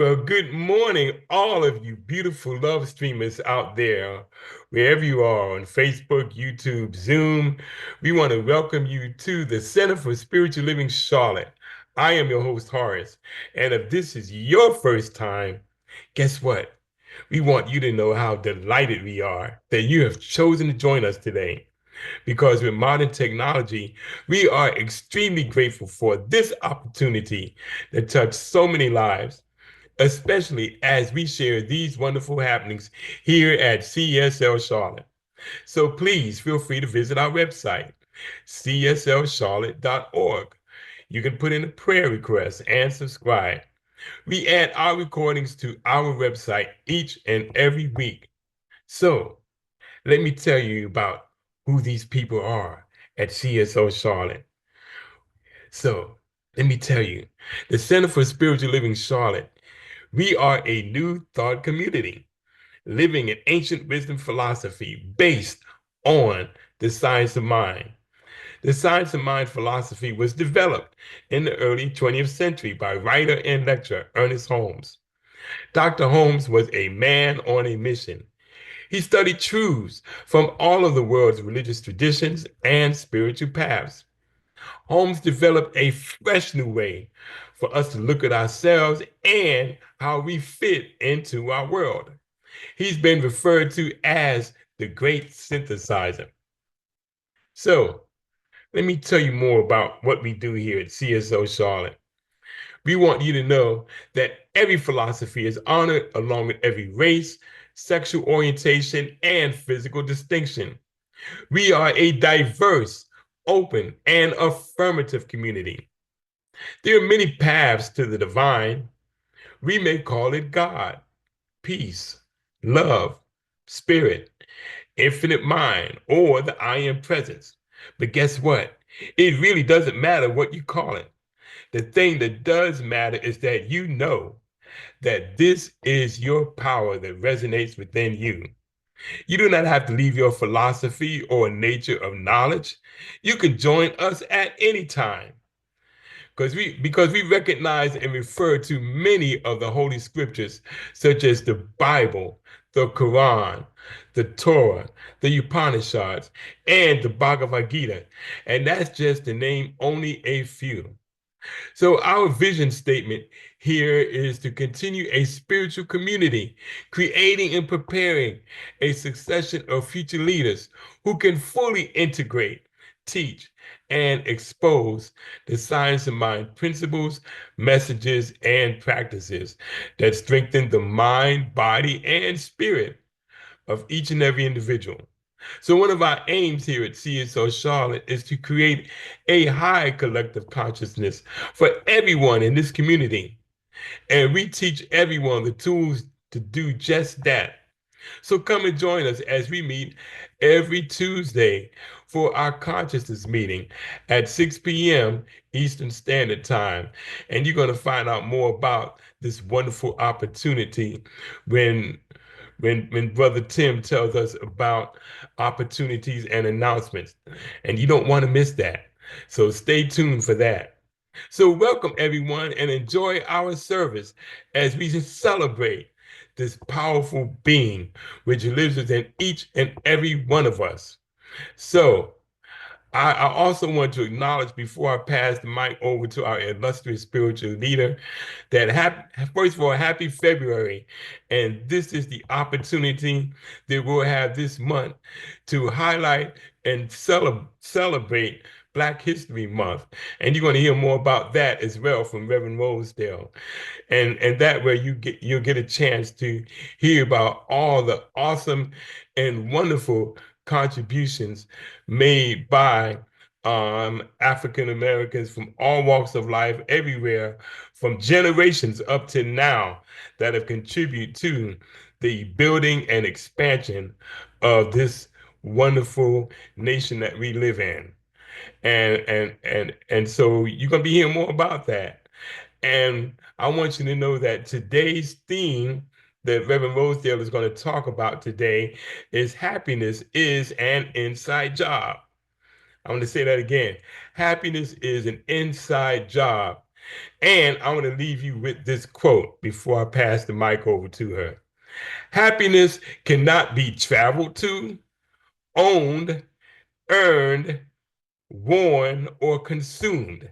Well, good morning, all of you beautiful love streamers out there, wherever you are on Facebook, YouTube, Zoom. We want to welcome you to the Center for Spiritual Living Charlotte. I am your host, Horace. And if this is your first time, guess what? We want you to know how delighted we are that you have chosen to join us today. Because with modern technology, we are extremely grateful for this opportunity that touched so many lives, especially as we share these wonderful happenings here at CSL Charlotte. So please feel free to visit our website, cslcharlotte.org. You can put in a prayer request and subscribe. We add our recordings to our website each and every week. So let me tell you about who these people are at CSO Charlotte. So let me tell you, the Center for Spiritual Living Charlotte, we are a new thought community living in ancient wisdom philosophy based on the science of mind. The science of mind philosophy was developed in the early 20th century by writer and lecturer Ernest Holmes. Dr. Holmes was a man on a mission. He studied truths from all of the world's religious traditions and spiritual paths. Holmes developed a fresh new way for us to look at ourselves and how we fit into our world. He's been referred to as the great synthesizer. So, let me tell you more about what we do here at CSO Charlotte. We want you to know that every philosophy is honored along with every race, sexual orientation, and physical distinction. We are a diverse, open, and affirmative community. There are many paths to the divine. We may call it God, peace, love, spirit, infinite mind, or the I am presence. But guess what? It really doesn't matter what you call it. The thing that does matter is that you know that this is your power that resonates within you. You do not have to leave your philosophy or nature of knowledge. You can join us at any time because we recognize and refer to many of the holy scriptures, such as the Bible, the Quran, the Torah, the Upanishads, and the Bhagavad Gita. And that's just to name only a few. So, our vision statement here is to continue a spiritual community, creating and preparing a succession of future leaders who can fully integrate, teach, and expose the science of mind principles, messages, and practices that strengthen the mind, body, and spirit of each and every individual. So one of our aims here at CSO Charlotte is to create a high collective consciousness for everyone in this community. And we teach everyone the tools to do just that. So come and join us as we meet every Tuesday for our consciousness meeting at 6 p.m. Eastern Standard Time. And you're going to find out more about this wonderful opportunity when when Brother Tim tells us about opportunities and announcements. And you don't want to miss that. So stay tuned for that. So welcome everyone and enjoy our service as we celebrate this powerful being which lives within each and every one of us. So I also want to acknowledge before I pass the mic over to our illustrious spiritual leader first of all, happy February. And this is the opportunity that we'll have this month to highlight and celebrate Black History Month. And you're going to hear more about that as well from Reverend Rosedale. And that way you'll get a chance to hear about all the awesome and wonderful contributions made by African Americans from all walks of life, everywhere, from generations up to now, that have contributed to the building and expansion of this wonderful nation that we live in. And so you're gonna be hearing more about that. And I want you to know that today's theme that Reverend Rosedale is going to talk about today is happiness is an inside job. I'm going to say that again. Happiness is an inside job. And I want to leave you with this quote before I pass the mic over to her. Happiness cannot be traveled to, owned, earned, worn, or consumed.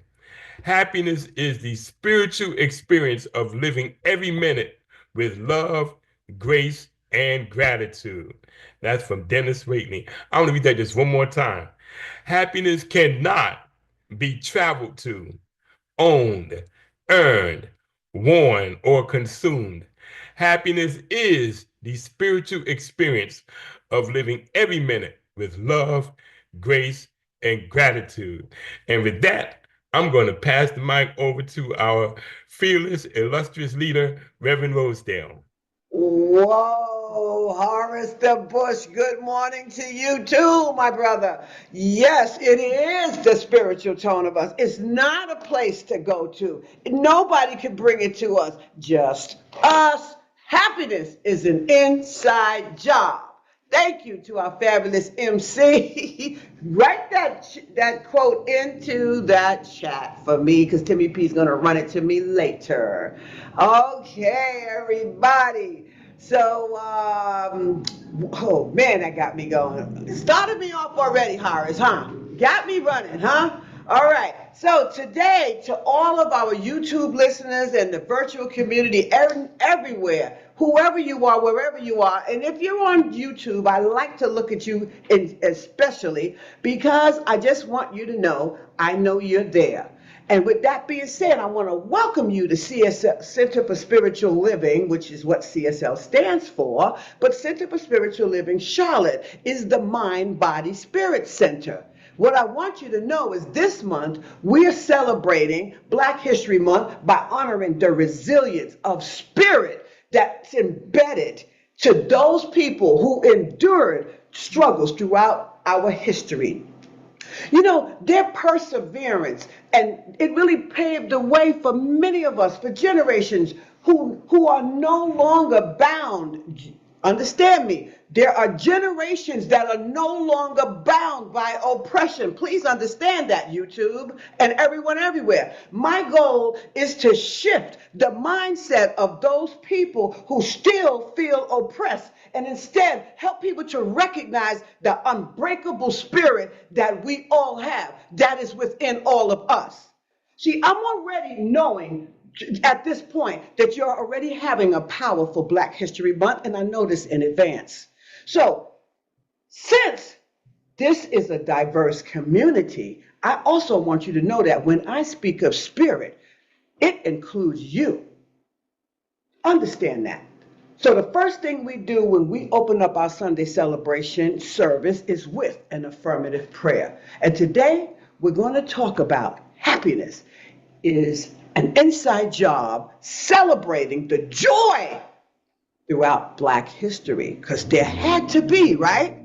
Happiness is the spiritual experience of living every minute with love, grace, and gratitude. That's from Dennis Ratney. I want to read that just one more time. Happiness cannot be traveled to, owned, earned, worn, or consumed. Happiness is the spiritual experience of living every minute with love, grace, and gratitude. And with that, I'm going to pass the mic over to our fearless, illustrious leader, Reverend Rosedale. Whoa, Horace the Bush, good morning to you too, my brother. Yes, it is the spiritual tone of us. It's not a place to go to. Nobody can bring it to us, just us. Happiness is an inside job. Thank you to our fabulous MC. Write that quote into that chat for me because Timmy P's going to run it to me later. Okay, everybody. So, oh man, that got me going. Started me off already, Horace, huh? Got me running, huh? All right. So today, to all of our YouTube listeners and the virtual community everywhere, whoever you are, wherever you are, and if you're on YouTube, I like to look at you especially because I just want you to know I know you're there. And with that being said, I want to welcome you to CSL, Center for Spiritual Living, which is what CSL stands for. But Center for Spiritual Living Charlotte is the Mind, Body, Spirit Center. What I want you to know is this month we're celebrating Black History Month by honoring the resilience of spirit that's embedded to those people who endured struggles throughout our history. You know, their perseverance, and it really paved the way for many of us, for generations who are no longer bound. Understand me. There are generations that are no longer bound by oppression. Please understand that, YouTube and everyone everywhere. My goal is to shift the mindset of those people who still feel oppressed and instead help people to recognize the unbreakable spirit that we all have, that is within all of us. See, I'm already knowing at this point that you're already having a powerful Black History Month, and I know this in advance. So, since this is a diverse community, I also want you to know that when I speak of spirit, it includes you. Understand that. So the first thing we do when we open up our Sunday celebration service is with an affirmative prayer. And today we're going to talk about happiness is an inside job celebrating the joy throughout Black history, because there had to be, right?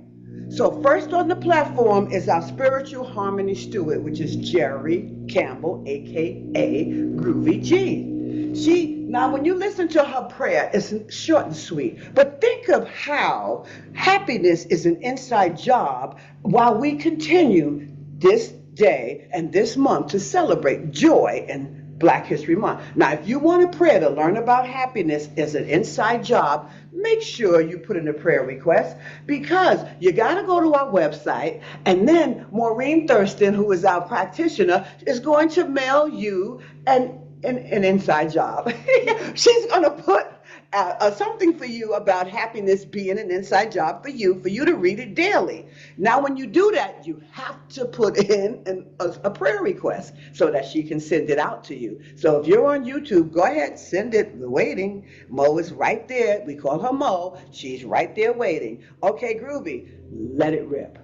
So first on the platform is our spiritual harmony steward, which is Jerry Campbell, aka Groovy G. Now when you listen to her prayer, it's short and sweet, but think of how happiness is an inside job while we continue this day and this month to celebrate joy and Black History Month. Now, if you want a prayer to learn about happiness as an inside job, make sure you put in a prayer request because you got to go to our website, and then Maureen Thurston, who is our practitioner, is going to mail you an inside job. She's going to put something for you about happiness being an inside job for you to read it daily. Now, when you do that, you have to put in a prayer request so that she can send it out to you. So if you're on YouTube, go ahead, send it. We're waiting. Mo is right there. We call her Mo. She's right there waiting. Okay, Groovy, let it rip.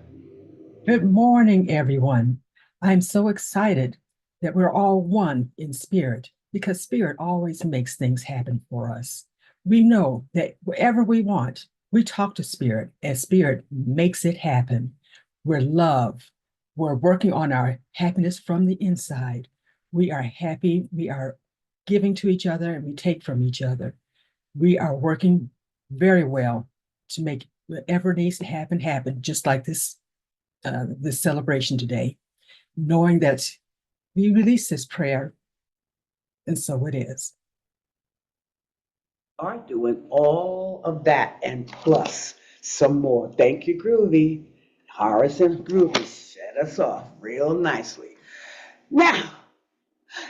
Good morning, everyone. I'm so excited that we're all one in spirit because spirit always makes things happen for us. We know that wherever we want, we talk to spirit and spirit makes it happen. We're love. We're working on our happiness from the inside. We are happy. We are giving to each other and we take from each other. We are working very well to make whatever needs to happen, just like this celebration today, knowing that we release this prayer and so it is. Are doing all of that and plus some more. Thank you, Groovy. Horace and Groovy set us off real nicely. Now,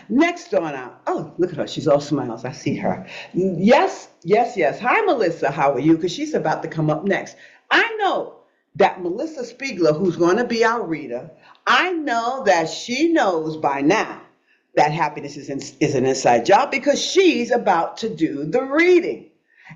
next on out. Oh, look at her. She's all smiles. I see her. Yes, yes, yes. Hi, Melissa. How are you? Because she's about to come up next. I know that Melissa Spiegler, who's going to be our reader, I know that she knows by now that happiness is an inside job because she's about to do the reading.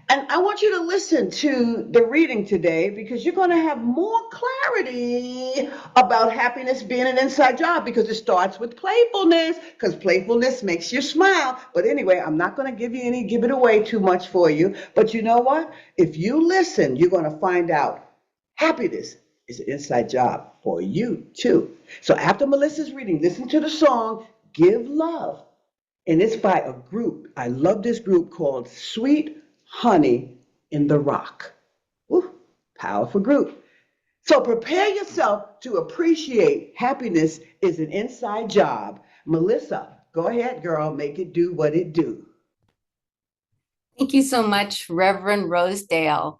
And I want you to listen to the reading today because you're going to have more clarity about happiness being an inside job because it starts with playfulness because playfulness makes you smile. But anyway, I'm not going to give it away too much for you. But you know what? If you listen, you're going to find out happiness is an inside job for you too. So after Melissa's reading, listen to the song, Give Love, and it's by a group. I love this group called Sweet Honey in the Rock. Woo, powerful group. So prepare yourself to appreciate happiness is an inside job. Melissa, go ahead, girl, make it do what it do. Thank you so much, Reverend Rosedale.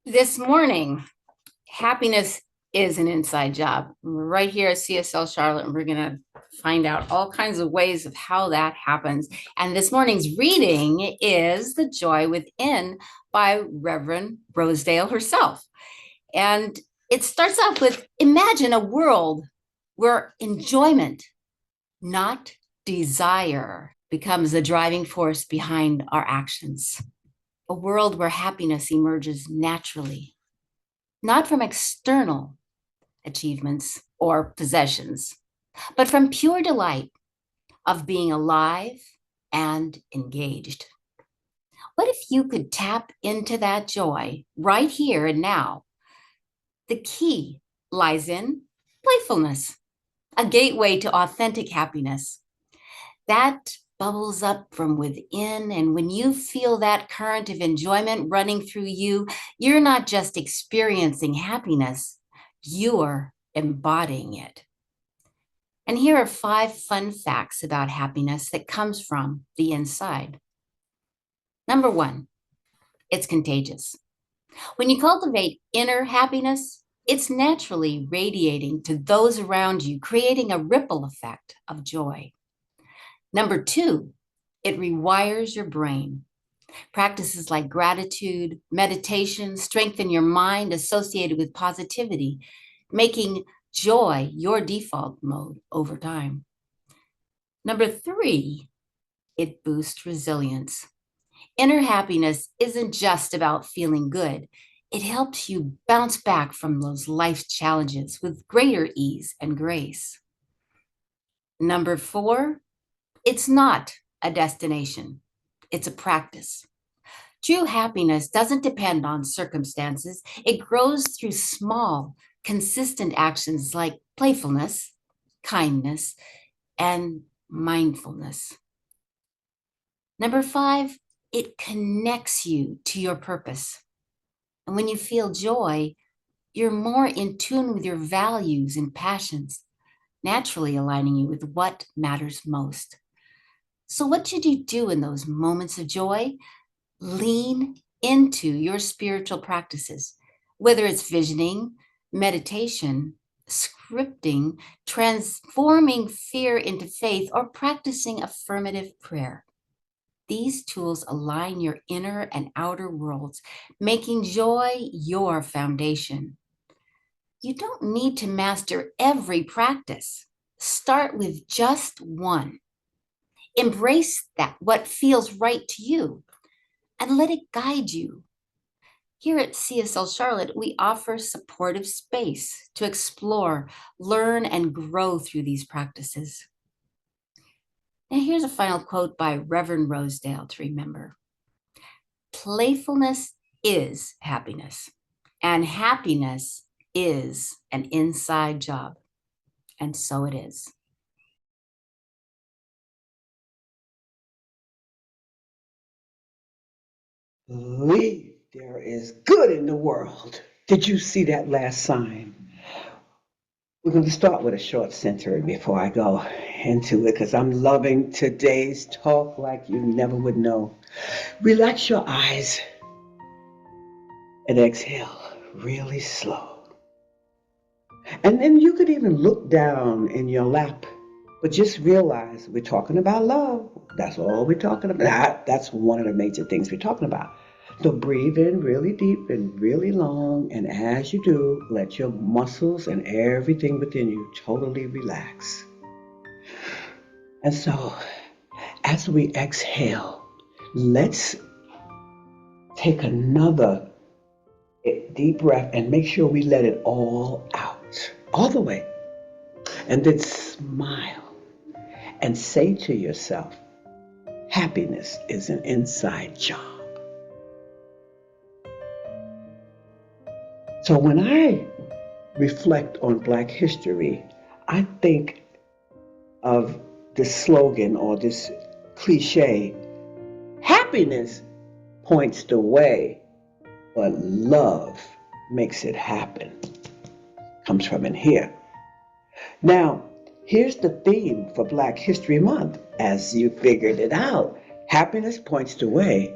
This morning, happiness is an inside job. We're right here at CSL Charlotte, and we're going to find out all kinds of ways of how that happens. And this morning's reading is The Joy Within by Reverend Rosedale herself. And it starts off with, imagine a world where enjoyment, not desire, becomes the driving force behind our actions. A world where happiness emerges naturally, not from external achievements or possessions, but from pure delight of being alive and engaged. What if you could tap into that joy right here and now? The key lies in playfulness, a gateway to authentic happiness. That bubbles up from within. And when you feel that current of enjoyment running through you, you're not just experiencing happiness, you're embodying it. And here are 5 fun facts about happiness that comes from the inside. Number 1, it's contagious. When you cultivate inner happiness, it's naturally radiating to those around you, creating a ripple effect of joy. Number 2, it rewires your brain. Practices like gratitude, meditation strengthen your mind associated with positivity, making joy your default mode over time. Number 3, it boosts resilience. Inner happiness isn't just about feeling good. It helps you bounce back from those life challenges with greater ease and grace. Number 4, it's not a destination. It's a practice. True happiness doesn't depend on circumstances. It grows through small, consistent actions like playfulness, kindness, and mindfulness. Number 5, it connects you to your purpose. And when you feel joy, you're more in tune with your values and passions, naturally aligning you with what matters most. So what should you do in those moments of joy? Lean into your spiritual practices, whether it's visioning, meditation, scripting, transforming fear into faith, or practicing affirmative prayer. These tools align your inner and outer worlds, making joy your foundation. You don't need to master every practice. Start with just one. Embrace that, what feels right to you, and let it guide you. Here at CSL Charlotte, we offer supportive space to explore, learn, and grow through these practices. Now, here's a final quote by Reverend Rosedale to remember. Playfulness is happiness, and happiness is an inside job. And so it is. Believe there is good in the world. Did you see that last sign? We're going to start with a short center before I go into it because I'm loving today's talk like you never would know. Relax your eyes and exhale really slow. And then you could even look down in your lap, but just realize we're talking about love. That's all we're talking about. That's one of the major things we're talking about. So breathe in really deep and really long, and as you do, let your muscles and everything within you totally relax. And so, as we exhale, let's take another deep breath and make sure we let it all out, all the way. And then smile and say to yourself, happiness is an inside job. So when I reflect on Black history, I think of this slogan or this cliche, happiness points the way, but love makes it happen. Comes from in here. Now, here's the theme for Black History Month. As you figured it out, happiness points the way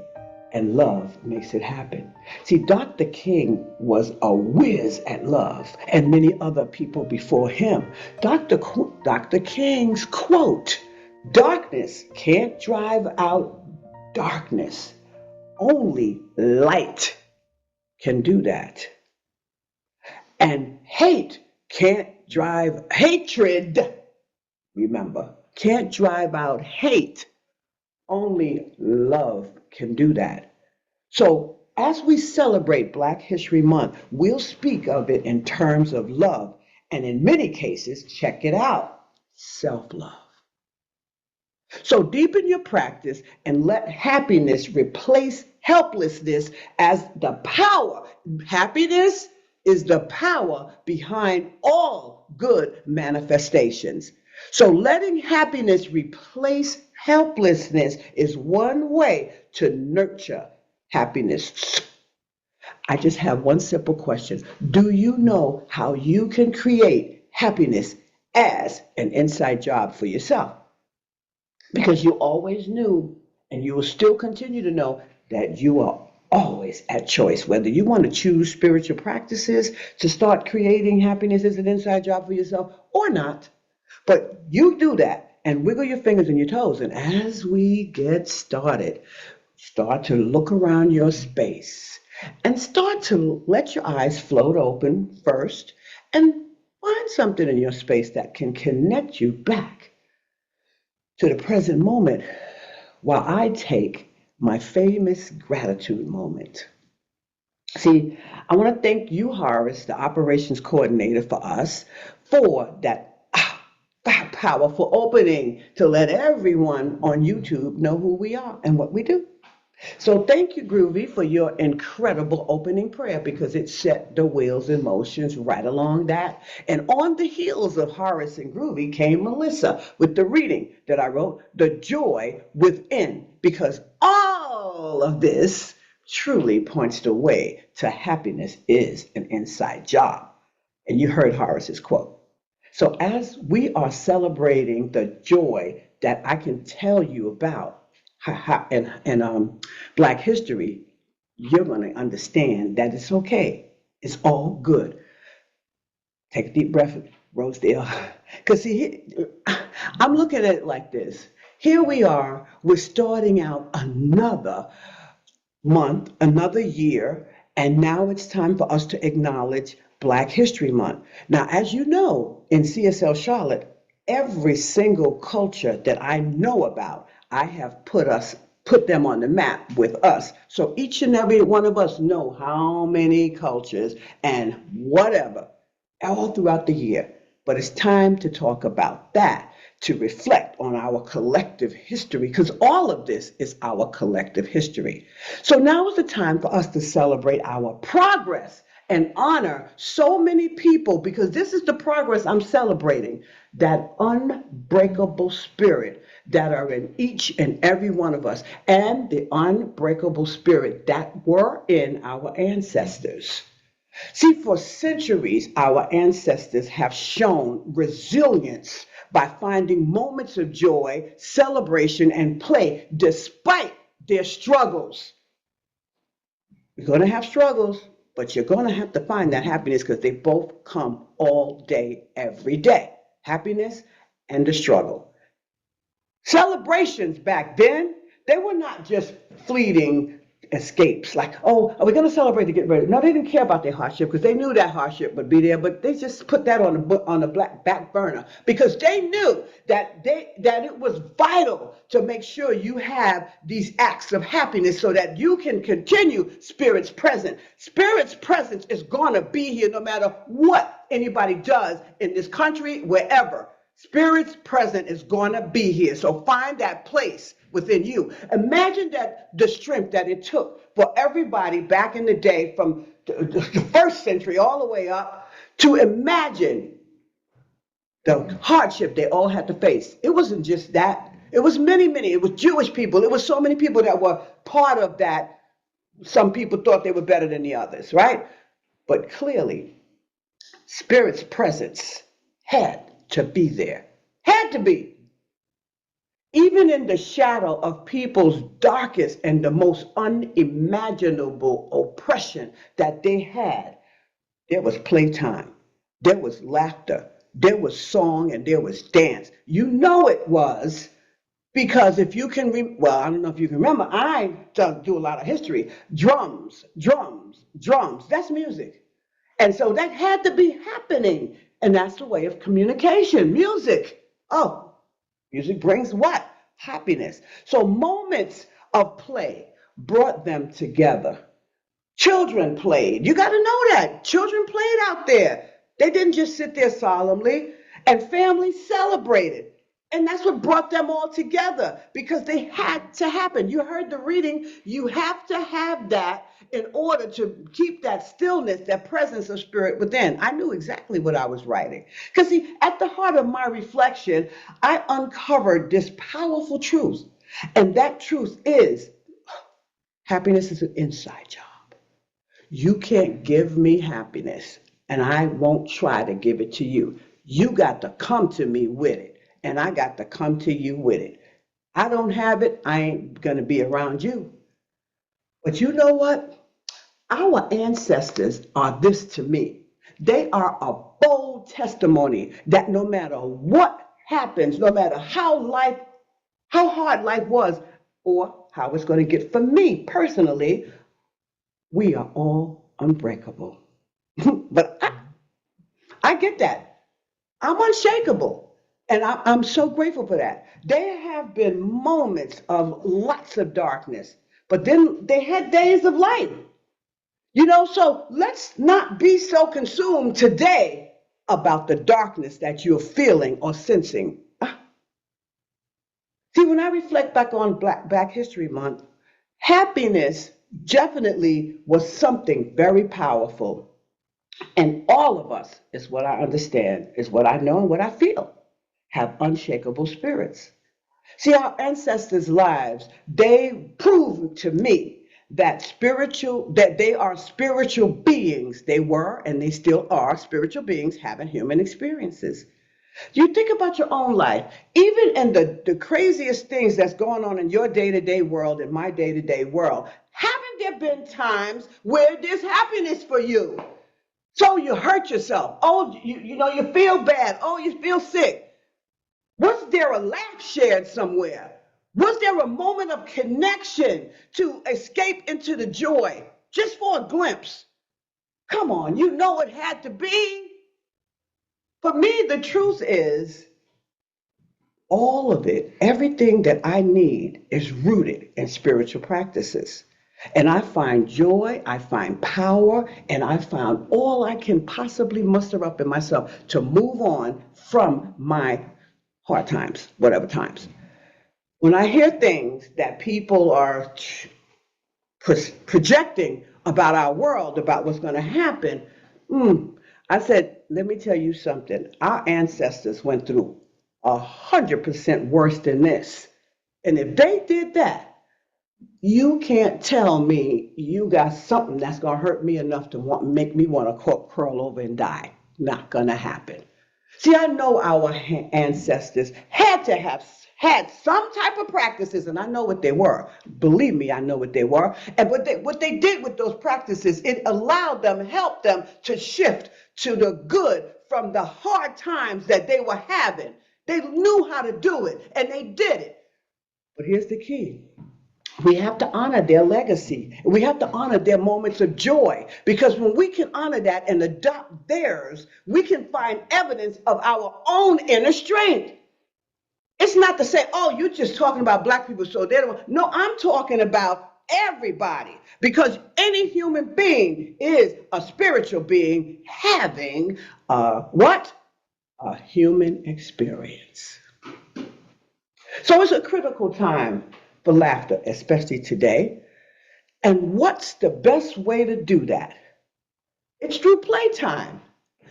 and love makes it happen. See, Dr. King was a whiz at love, and many other people before him. Dr. King's quote, darkness can't drive out darkness. Only light can do that. And hate can't drive hatred. Remember, can't drive out hate. Only love can do that. So, as we celebrate Black History Month, we'll speak of it in terms of love. And in many cases, check it out, self love. So, deepen your practice and let happiness replace helplessness as the power. Happiness is the power behind all good manifestations. So, letting happiness replace helplessness is one way to nurture happiness. I just have one simple question. Do you know how you can create happiness as an inside job for yourself? Because you always knew, and you will still continue to know, that you are always at choice. Whether you want to choose spiritual practices to start creating happiness as an inside job for yourself or not, but you do that and wiggle your fingers and your toes. And as we get started, start to look around your space and start to let your eyes float open first and find something in your space that can connect you back to the present moment while I take my famous gratitude moment. See, I want to thank you, Horace, the operations coordinator for us, for that powerful opening to let everyone on YouTube know who we are and what we do. So thank you, Groovy, for your incredible opening prayer because it set the wheels in motions right along that. And on the heels of Horace and Groovy came Melissa with the reading that I wrote, The Joy Within, because all of this truly points the way to happiness is an inside job. And you heard Horace's quote. So as we are celebrating the joy that I can tell you about, and Black history, you're going to understand that it's okay. It's all good. Take a deep breath, Rosedale. Because see, I'm looking at it like this. Here we are, we're starting out another month, another year, and now it's time for us to acknowledge Black History Month. Now, as you know, in CSL Charlotte, every single culture that I know about, I have put them on the map with us. So each and every one of us know how many cultures and whatever all throughout the year. But it's time to talk about that, to reflect on our collective history, because all of this is our collective history. So now is the time for us to celebrate our progress and honor so many people, because this is the progress I'm celebrating, that unbreakable spirit that are in each and every one of us, and the unbreakable spirit that were in our ancestors. See, for centuries, our ancestors have shown resilience by finding moments of joy, celebration, and play despite their struggles. You're going to have struggles, but you're going to have to find that happiness because they both come all day, every day. Happiness and the struggle. Celebrations back then, they were not just fleeting escapes like, oh, are we going to celebrate to get ready? No, they didn't care about their hardship because they knew that hardship would be there, but they just put that on the black back burner because they knew that it was vital to make sure you have these acts of happiness so that you can continue Spirit's presence. Spirit's presence is going to be here no matter what anybody does in this country, wherever. Spirit's presence is going to be here. So find that place within you. Imagine that the strength that it took for everybody back in the day from the first century all the way up to imagine the hardship they all had to face. It wasn't just that. It was many. It was Jewish people. It was so many people that were part of that. Some people thought they were better than the others, right? But clearly, Spirit's presence had to be there. Had to be. Even in the shadow of people's darkest and the most unimaginable oppression that they had, there was playtime, there was laughter, there was song, and there was dance. You know it was because if you can, well, I don't know if you can remember, I do a lot of history. Drums, that's music. And so that had to be happening. And that's the way of communication, music. Oh, music brings what? Happiness. So moments of play brought them together. Children played. You got to know that. Children played out there. They didn't just sit there solemnly. And families celebrated. And that's what brought them all together because they had to happen. You heard the reading. You have to have that in order to keep that stillness, that presence of Spirit within. I knew exactly what I was writing. Because, see, at the heart of my reflection, I uncovered this powerful truth. And that truth is happiness is an inside job. You can't give me happiness, and I won't try to give it to you. You got to come to me with it, and I got to come to you with it. I don't have it, I ain't going to be around you. But you know what? Our ancestors are this to me. They are a bold testimony that no matter what happens, no matter how hard life was, or how it's going to get for me personally, we are all unbreakable. But I get that. I'm unshakable. And I'm so grateful for that. There have been moments of lots of darkness, but then they had days of light. So let's not be so consumed today about the darkness that you're feeling or sensing. See, when I reflect back on Black History Month, happiness definitely was something very powerful. And all of us, is what I understand, is what I know and what I feel, have unshakable spirits. See, our ancestors' lives, they proved to me that they are spiritual beings. They were and they still are spiritual beings having human experiences. You think about your own life, even in the craziest things that's going on in your day-to-day world and my day-to-day world, haven't there been times where there's happiness for you? So you hurt yourself. Oh, you feel bad. Oh, you feel sick. Was there a laugh shared somewhere? Was there a moment of connection to escape into the joy just for a glimpse? Come on, you know it had to be. For me, the truth is all of it, everything that I need is rooted in spiritual practices. And I find joy, I find power, and I found all I can possibly muster up in myself to move on from my hard times, whatever times. When I hear things that people are projecting about our world, about what's going to happen, I said, let me tell you something. Our ancestors went through 100% worse than this. And if they did that, You can't tell me you got something that's going to hurt me enough to make me want to curl over and die. Not going to happen. See, I know our ancestors had to have had some type of practices, and I know what they were. Believe me, I know what they were. And what they did with those practices, it allowed them, helped them to shift to the good from the hard times that they were having. They knew how to do it, and they did it. But here's the key. We have to honor their legacy. We have to honor their moments of joy, because when we can honor that and adopt theirs, we can find evidence of our own inner strength. It's not to say, oh, you're just talking about black people, so they don't. No, I'm talking about everybody, because any human being is a spiritual being having what? A human experience. So it's a critical time for laughter, especially today. And what's the best way to do that? It's through playtime.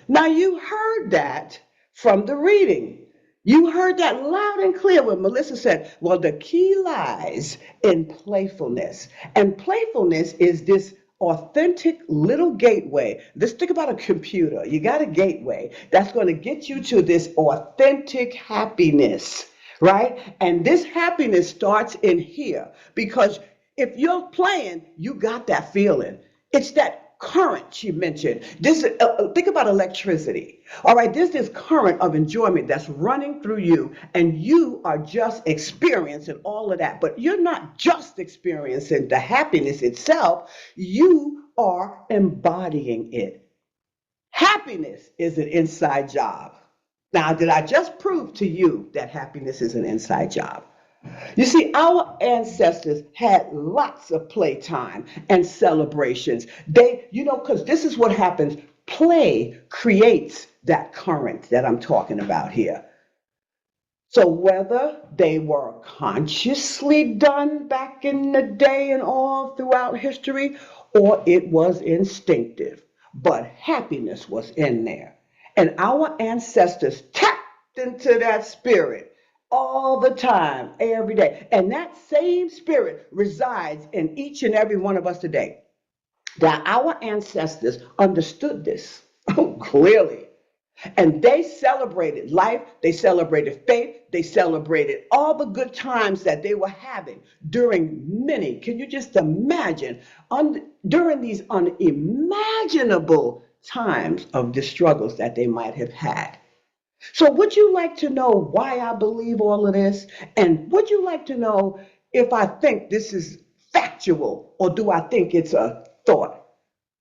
Now, you heard that from the reading. You heard that loud and clear when Melissa said, well, the key lies in playfulness. And playfulness is this authentic little gateway. Let's think about a computer. You got a gateway that's going to get you to this authentic happiness, right? And this happiness starts in here, because if you're playing, you got that feeling. It's that current she mentioned. This think about electricity. All right, there's this current of enjoyment that's running through you, and you are just experiencing all of that. But you're not just experiencing the happiness itself, you are embodying it. Happiness is an inside job. Now, did I just prove to you that happiness is an inside job? You see, our ancestors had lots of playtime and celebrations. Because this is what happens. Play creates that current that I'm talking about here. So whether they were consciously done back in the day and all throughout history, or it was instinctive, but happiness was in there. And our ancestors tapped into that spirit all the time, every day. And that same spirit resides in each and every one of us today. Now, our ancestors understood this clearly. And they celebrated life, they celebrated faith, they celebrated all the good times that they were having during many, can you just imagine, during these unimaginable times of the struggles that they might have had. So would you like to know why I believe all of this? And would you like to know if I think this is factual, or do I think it's a thought?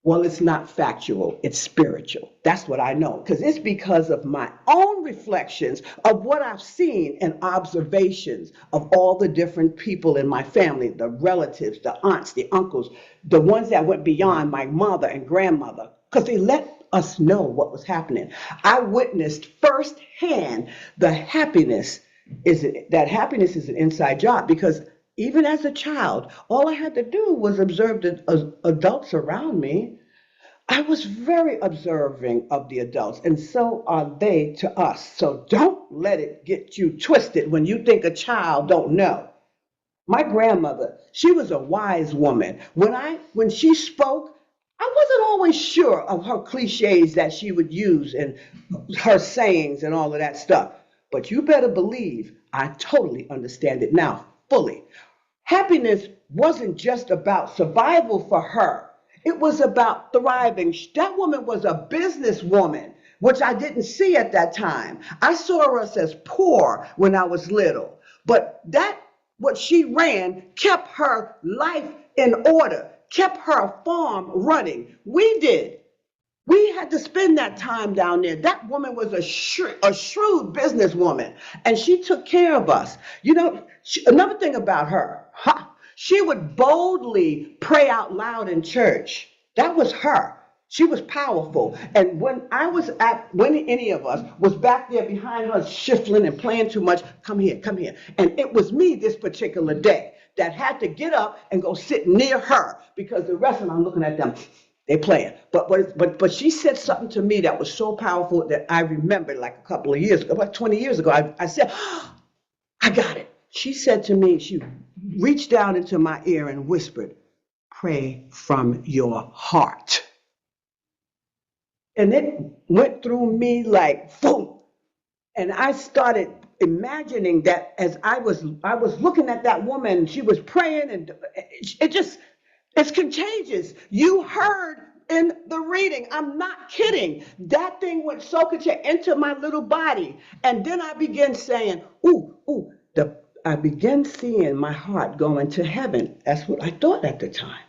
Well, it's not factual, it's spiritual. That's what I know, because it's because of my own reflections of what I've seen and observations of all the different people in my family, the relatives, the aunts, the uncles, the ones that went beyond my mother and grandmother, because they let us know what was happening. I witnessed firsthand that happiness is an inside job, because even as a child, all I had to do was observe the adults around me. I was very observing of the adults, and so are they to us. So don't let it get you twisted when you think a child don't know. My grandmother, she was a wise woman. When she spoke, I wasn't always sure of her cliches that she would use and her sayings and all of that stuff. But you better believe I totally understand it now, fully. Happiness wasn't just about survival for her. It was about thriving. That woman was a businesswoman, which I didn't see at that time. I saw us as poor when I was little. But what she ran kept her life in order, kept her farm running. We did. We had to spend that time down there. That woman was a shrewd businesswoman, and she took care of us. Another thing about her, she would boldly pray out loud in church. That was her. She was powerful. And when any of us was back there behind her, shuffling and playing too much, come here, come here. And it was me this particular day that had to get up and go sit near her, because the rest of them, I'm looking at them. They playing. But she said something to me that was so powerful that I remembered, like a couple of years ago, about 20 years ago. I said, oh, I got it. She said to me, she reached down into my ear and whispered, pray from your heart. And it went through me like boom. And I started imagining that as I was looking at that woman, she was praying, and it just, it's contagious. You heard in the reading, I'm not kidding. That thing went soaking into my little body. And then I began saying, ooh, ooh, I began seeing my heart going to heaven. That's what I thought at the time.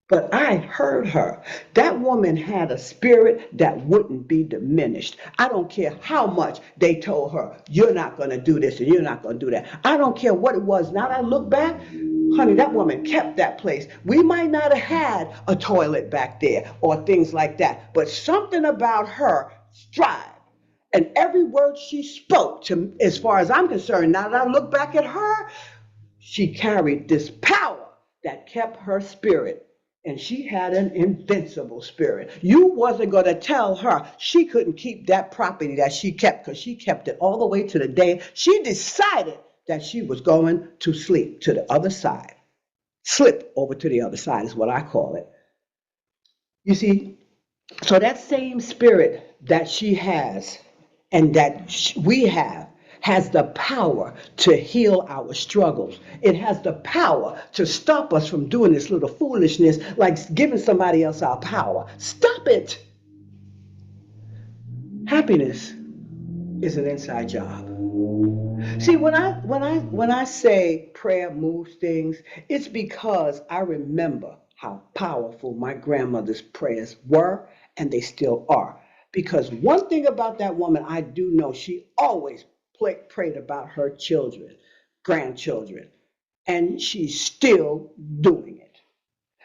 But I heard her. That woman had a spirit that wouldn't be diminished. I don't care how much they told her, you're not going to do this and you're not going to do that. I don't care what it was. Now that I look back, honey, that woman kept that place. We might not have had a toilet back there or things like that, but something about her thrived. And every word she spoke, to, as far as I'm concerned, now that I look back at her, she carried this power that kept her spirit. And she had an invincible spirit. You wasn't going to tell her she couldn't keep that property that she kept, because she kept it all the way to the day she decided that she was going to sleep to the other side. Slip over to the other side is what I call it. You see, so that same spirit that she has and that we have has the power to heal our struggles. It has the power to stop us from doing this little foolishness like giving somebody else our power. Stop it. Happiness is an inside job. See, when I say prayer moves things, it's because I remember how powerful my grandmother's prayers were, and they still are. Because one thing about that woman, I do know, she always prayed about her children, grandchildren, and she's still doing it.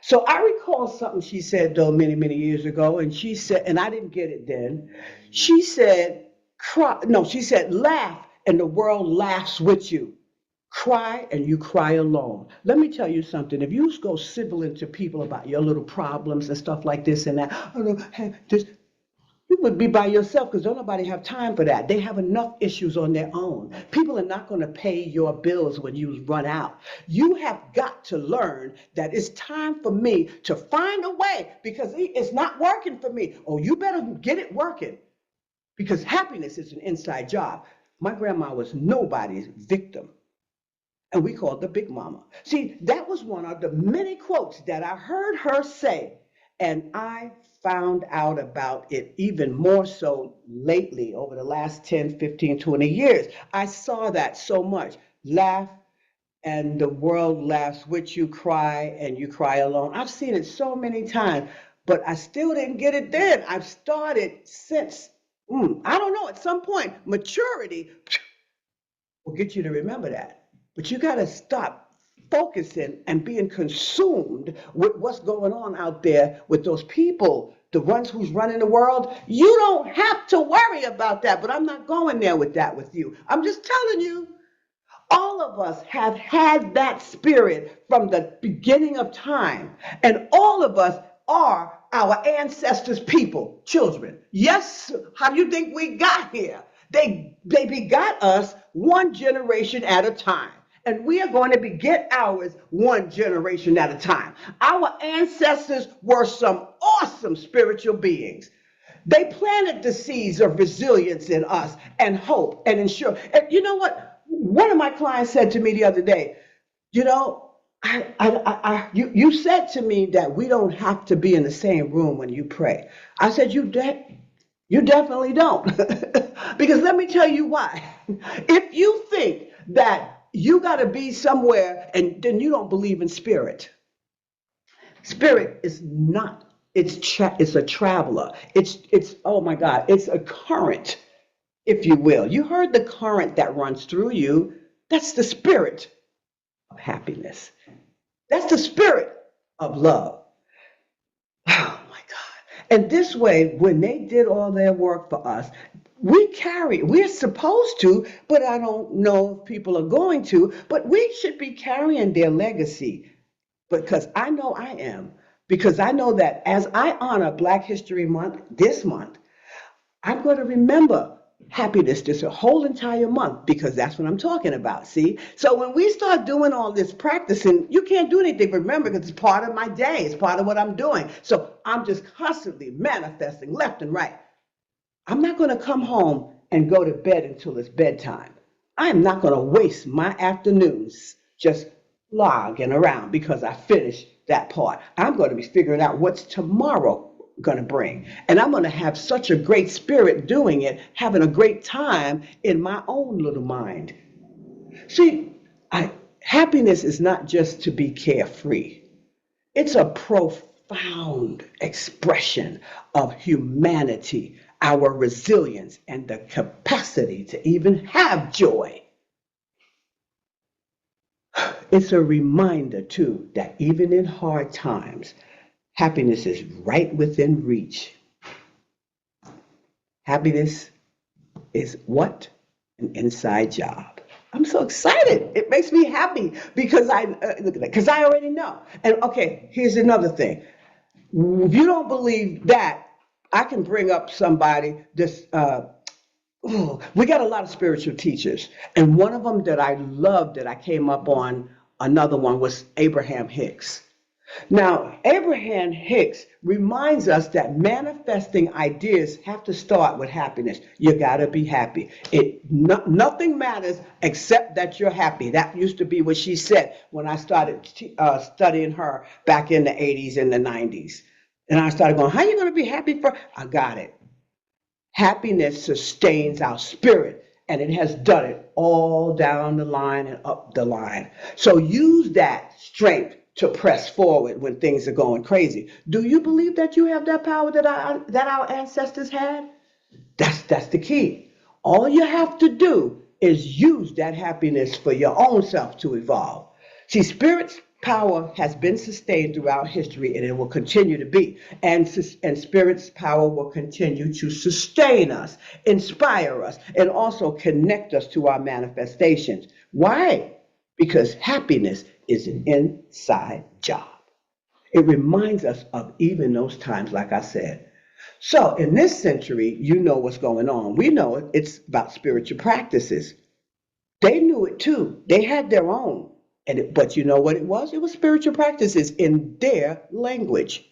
So I recall something she said though many, many years ago, and she said, and I didn't get it then. She said, cry, no, she said, laugh and the world laughs with you. Cry and you cry alone. Let me tell you something. If you go sibbling to people about your little problems and stuff like this and that, oh no, hey, this, you would be by yourself, because don't nobody have time for that. They have enough issues on their own. People are not going to pay your bills when you run out. You have got to learn that it's time for me to find a way, because it's not working for me. Oh, you better get it working, because happiness is an inside job. My grandma was nobody's victim, and we called her Big Mama. See, that was one of the many quotes that I heard her say, and I found out about it even more so lately over the last 10, 15, 20 years. I saw that so much. Laugh and the world laughs with you, cry and you cry alone. I've seen it so many times, but I still didn't get it then. I've started since, I don't know, at some point, maturity will get you to remember that. But you got to stop focusing and being consumed with what's going on out there with those people, the ones who's running the world. You don't have to worry about that, but I'm not going there with that with you. I'm just telling you, all of us have had that spirit from the beginning of time, and all of us are our ancestors' people, children. Yes, how do you think we got here? They begot us one generation at a time. And we are going to beget ours one generation at a time. Our ancestors were some awesome spiritual beings. They planted the seeds of resilience in us and hope and ensure. And you know what? One of my clients said to me the other day, you know, you said to me that we don't have to be in the same room when you pray. I said, you definitely don't. Because let me tell you why. If you think that you got to be somewhere and then you don't believe in spirit, spirit is not, it's a traveler. It's oh my God, it's a current, if you will. You heard the current that runs through you. That's the spirit of happiness. That's the spirit of love. Oh my God. And this way, when they did all their work for us, we're supposed to, but I don't know if people are going to, but we should be carrying their legacy, because I know I am. Because I know that as I honor Black History Month this month, I'm going to remember happiness this whole entire month because that's what I'm talking about. See? So when we start doing all this practicing, you can't do anything. Remember, because it's part of my day, it's part of what I'm doing. So I'm just constantly manifesting left and right. I'm not going to come home and go to bed until it's bedtime. I am not going to waste my afternoons just logging around because I finished that part. I'm going to be figuring out what's tomorrow going to bring. And I'm going to have such a great spirit doing it, having a great time in my own little mind. See, happiness is not just to be carefree. It's a profound expression of humanity, our resilience, and the capacity to even have joy. It's a reminder, too, that even in hard times, happiness is right within reach. Happiness is what? An inside job. I'm so excited. It makes me happy because I already know. And okay, here's another thing. If you don't believe that, I can bring up somebody. We got a lot of spiritual teachers, and one of them that I loved that I came up on another one was Abraham Hicks. Now, Abraham Hicks reminds us that manifesting ideas have to start with happiness. You got to be happy. Nothing matters except that you're happy. That used to be what she said when I started studying her back in the 80s and the 90s. And I started going, how are you going to be happy for? I got it. Happiness sustains our spirit, and it has done it all down the line and up the line. So use that strength to press forward when things are going crazy. Do you believe that you have that power that our ancestors had? That's the key. All you have to do is use that happiness for your own self to evolve. See, spirit's power has been sustained throughout history and it will continue to be. And spirit's power will continue to sustain us, inspire us, and also connect us to our manifestations. Why? Because happiness is an inside job. It reminds us of even those times, like I said. So in this century, you know what's going on. We know it. It's about spiritual practices. They knew it too. They had their own. But you know what it was? It was spiritual practices in their language.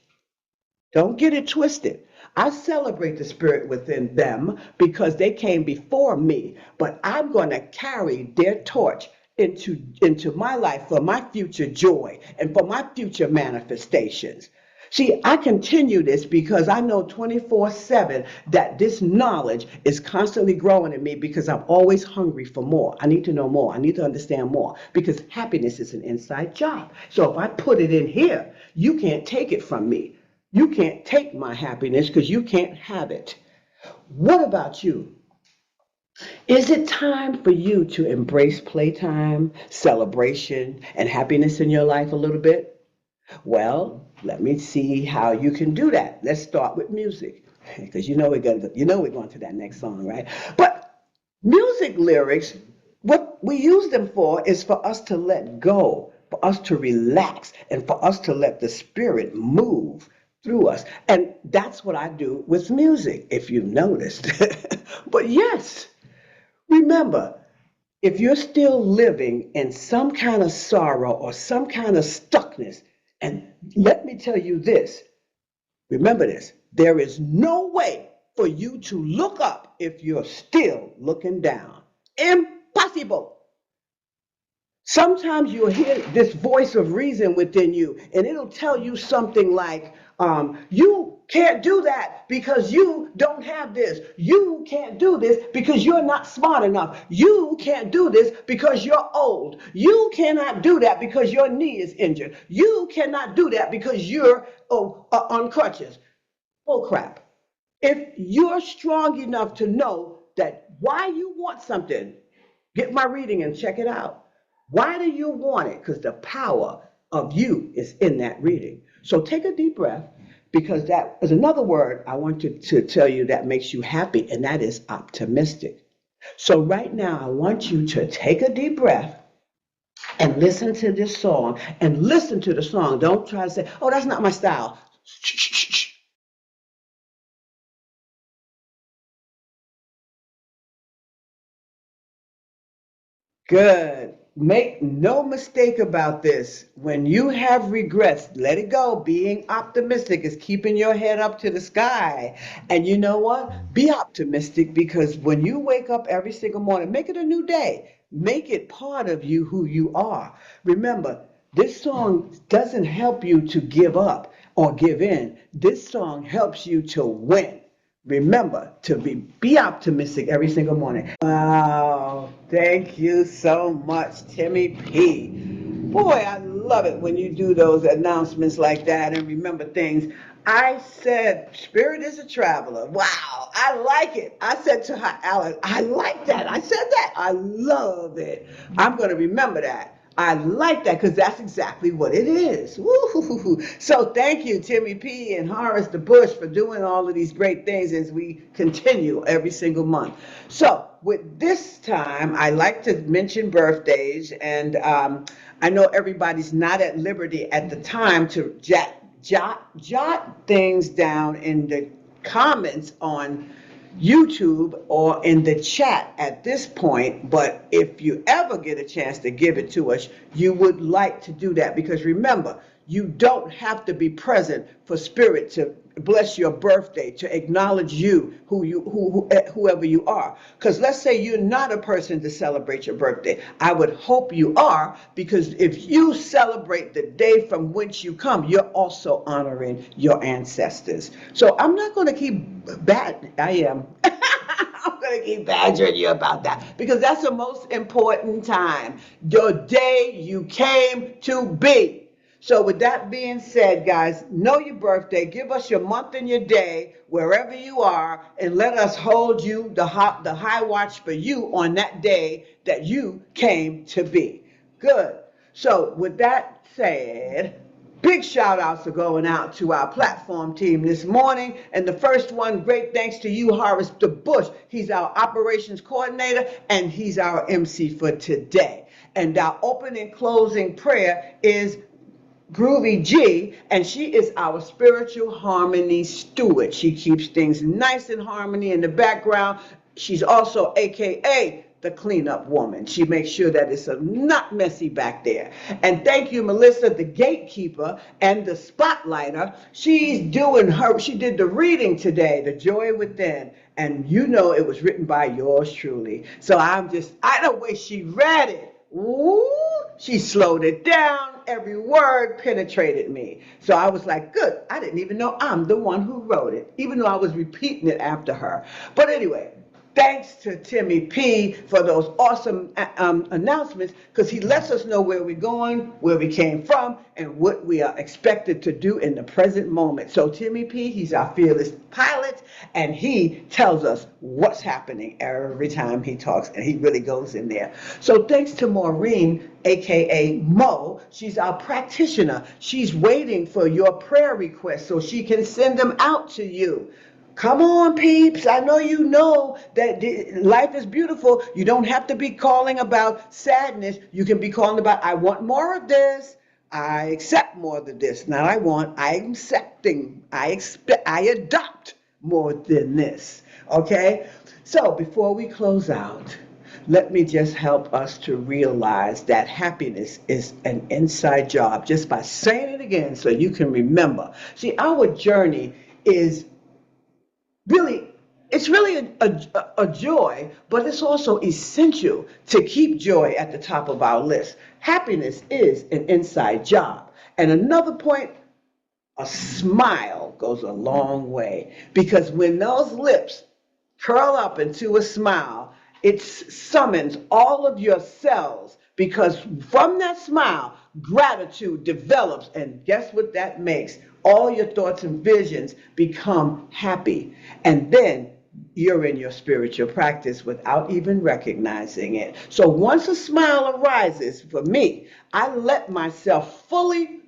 Don't get it twisted. I celebrate the spirit within them because they came before me, but I'm going to carry their torch into my life for my future joy and for my future manifestations. See, I continue this because I know 24/7 that this knowledge is constantly growing in me because I'm always hungry for more. I need to know more. I need to understand more because happiness is an inside job. So if I put it in here, you can't take it from me. You can't take my happiness because you can't have it. What about you? Is it time for you to embrace playtime, celebration, and happiness in your life a little bit? Well, let me see how you can do that. Let's start with music, because we're going to that next song, right? But music lyrics, what we use them for is for us to let go, for us to relax, and for us to let the spirit move through us. And that's what I do with music, if you've noticed. But yes, remember, if you're still living in some kind of sorrow or some kind of stuckness, and let me tell you this, remember this, there is no way for you to look up if you're still looking down. Impossible. Sometimes you'll hear this voice of reason within you, and it'll tell you something like, you can't do that because you don't have this. You can't do this because you're not smart enough. You can't do this because you're old. You cannot do that because your knee is injured. You cannot do that because you're on crutches. Bull crap. If you're strong enough to know that why you want something, get my reading and check it out. Why do you want it? Because the power of you is in that reading. So take a deep breath because that is another word I want to tell you that makes you happy, and that is optimistic. So right now, I want you to take a deep breath and listen to this song and listen to the song. Don't try to say, oh, that's not my style. Shh, shh, shh, shh. Good. Make no mistake about this. When you have regrets, let it go. Being optimistic is keeping your head up to the sky. And you know what? Be optimistic, because when you wake up every single morning, make it a new day. Make it part of you who you are. Remember, this song doesn't help you to give up or give in. This song helps you to win. Remember to be optimistic every single morning. Wow, thank you so much, Timmy P. Boy, I love it when you do those announcements like that and remember things. I said, Spirit is a traveler. Wow, I like it. I said to her, Alan, I like that. I said that. I love it. I'm going to remember that. I like that because that's exactly what it is. Woo-hoo-hoo-hoo. So thank you, Timmy P and Horace the Bush, for doing all of these great things as we continue every single month. So with this time, I like to mention birthdays, and I know everybody's not at liberty at the time to jot things down in the comments on YouTube or in the chat at this point, but if you ever get a chance to give it to us, you would like to do that, because remember, you don't have to be present for Spirit to bless your birthday, to acknowledge you, whoever you are. Because let's say you're not a person to celebrate your birthday. I would hope you are, because if you celebrate the day from which you come, you're also honoring your ancestors. So I'm not going to keep I am. I'm going to keep badgering you about that, because that's the most important time. Your day you came to be. So with that being said, guys, know your birthday, give us your month and your day wherever you are, and let us hold you the high watch for you on that day that you came to be. Good. So with that said, big shout outs are going out to our platform team this morning. And the first one, great thanks to you, Horace the Bush. He's our operations coordinator and he's our MC for today. And our opening closing prayer is Groovy G, and she is our spiritual harmony steward. She keeps things nice and harmony in the background. She's also AKA the cleanup woman. She makes sure that it's not messy back there. And thank you, Melissa, the gatekeeper and the spotlighter. She did the reading today, The Joy Within. And you know it was written by yours truly. So I the way she read it. Ooh, she slowed it down. Every word penetrated me. So I was like, good. I didn't even know I'm the one who wrote it, even though I was repeating it after her. But anyway, thanks to Timmy P for those awesome announcements, because he lets us know where we're going, where we came from, and what we are expected to do in the present moment. So Timmy P, he's our fearless pilot, and he tells us what's happening every time he talks, and he really goes in there. So thanks to Maureen, aka Mo, she's our practitioner. She's waiting for your prayer requests so she can send them out to you. Come on, peeps. I know that life is beautiful. You don't have to be calling about sadness. You can be calling about, I want more of this. I accept more of this. Not I'm accepting. I adopt more than this. Okay? So before we close out, let me just help us to realize that happiness is an inside job, just by saying it again so you can remember. See, our journey is it's really a joy, but it's also essential to keep joy at the top of our list. Happiness is an inside job. And another point, a smile goes a long way, because when those lips curl up into a smile, it summons all of your cells, because from that smile, gratitude develops. And guess what that makes? All your thoughts and visions become happy. And then you're in your spiritual practice without even recognizing it. So once a smile arises for me, I let myself fully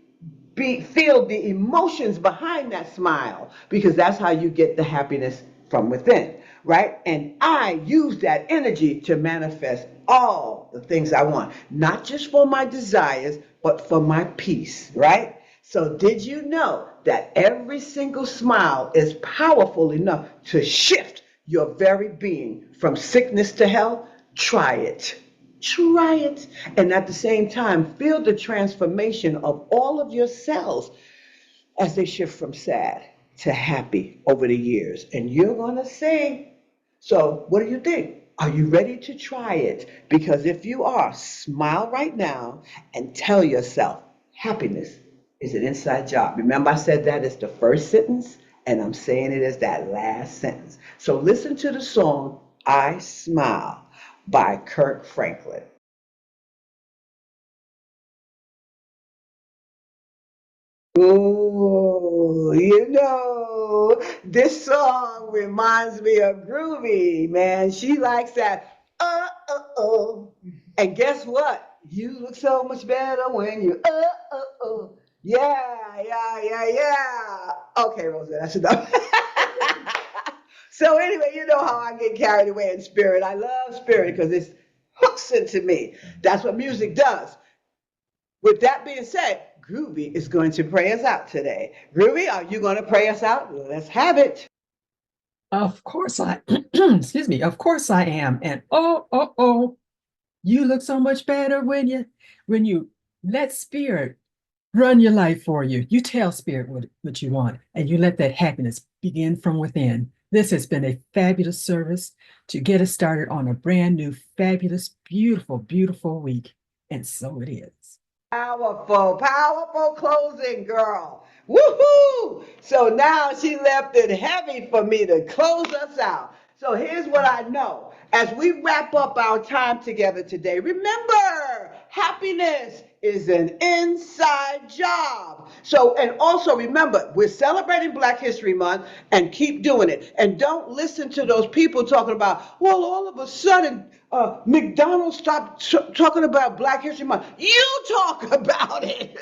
feel the emotions behind that smile, because that's how you get the happiness from within, right? And I use that energy to manifest all the things I want, not just for my desires, but for my peace, right? So did you know that every single smile is powerful enough to shift your very being from sickness to health? Try it. Try it. And at the same time, feel the transformation of all of your cells as they shift from sad to happy over the years. And you're going to sing. So, what do you think? Are you ready to try it? Because if you are, smile right now and tell yourself happiness is an inside job. Remember, I said that is the first sentence, and I'm saying it as that last sentence. So, listen to the song I Smile by Kirk Franklin. Oh, this song reminds me of Groovy, man. She likes that, oh. And guess what? You look so much better when you, oh. Yeah. Okay, Rosa, that's enough. So anyway, you know how I get carried away in spirit. I love spirit because it hooks into me. That's what music does. With that being said, Groovy is going to pray us out today. Groovy, are you going to pray us out? Let's have it. Of course I, excuse me, of course I am. And oh, you look so much better when you let spirit run your life for you. You tell spirit what you want, and you let that happiness begin from within. This has been a fabulous service to get us started on a brand new, fabulous, beautiful week. And so it is. Powerful closing, girl. Woohoo! So now she left it heavy for me to close us out. So here's what I know. As we wrap up our time together today, remember, happiness is an inside job. So, and also remember, we're celebrating Black History Month and keep doing it. And don't listen to those people talking about, well, all of a sudden, McDonald's stopped talking about Black History Month. You talk about it,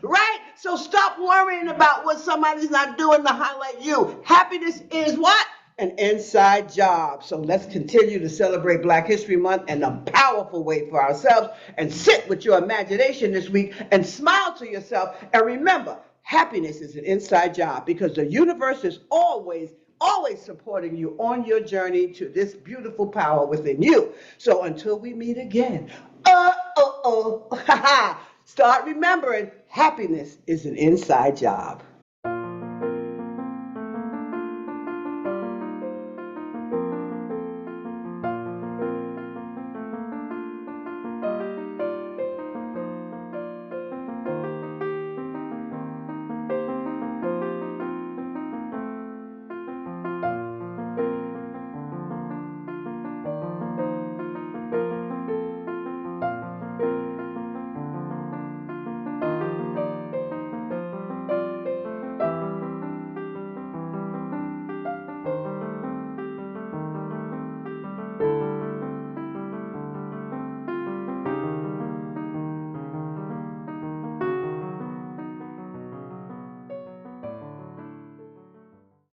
right? So stop worrying about what somebody's not doing to highlight you. Happiness is what? An inside job. So let's continue to celebrate Black History Month in a powerful way for ourselves and sit with your imagination this week and smile to yourself. And remember, happiness is an inside job because the universe is always supporting you on your journey to this beautiful power within you. So until we meet again, start remembering happiness is an inside job.